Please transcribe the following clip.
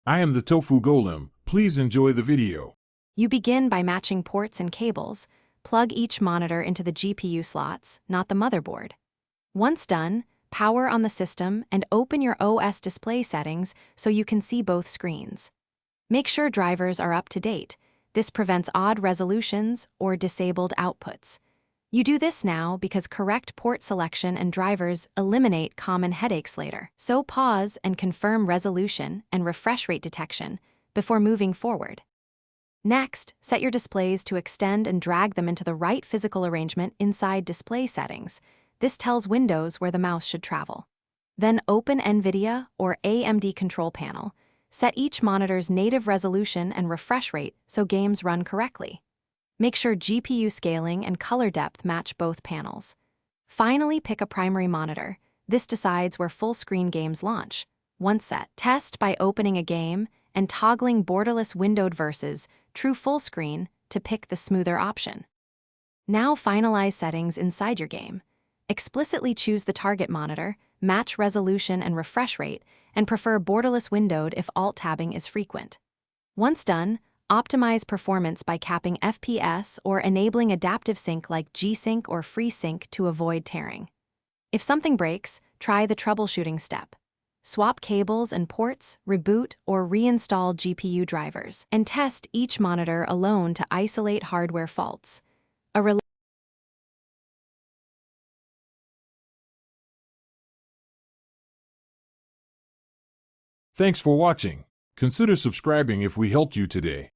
I am the Tofu Golem. Please enjoy the video. You begin by matching ports and cables. Plug each monitor into the GPU slots, not the motherboard. Once done, power on the system and open your OS display settings so you can see both screens. Make sure drivers are up to date. This prevents odd resolutions or disabled outputs. You do this now because correct port selection and drivers eliminate common headaches later. So pause and confirm resolution and refresh rate detection before moving forward. Next, set your displays to extend and drag them into the right physical arrangement inside display settings. This tells Windows where the mouse should travel. Then open NVIDIA or AMD control panel. Set each monitor's native resolution and refresh rate so games run correctly. Make sure GPU scaling and color depth match both panels. Finally, pick a primary monitor. This decides where full-screen games launch. Once set, test by opening a game and toggling borderless windowed versus true full screen to pick the smoother option. Now finalize settings inside your game. Explicitly choose the target monitor, match resolution and refresh rate, and prefer borderless windowed if alt-tabbing is frequent. Once done, optimize performance by capping FPS or enabling adaptive sync like G-Sync or FreeSync to avoid tearing. If something breaks, try the troubleshooting step. Swap cables and ports, reboot, or reinstall GPU drivers, and test each monitor alone to isolate hardware faults. Thanks for watching. Consider subscribing if we helped you today.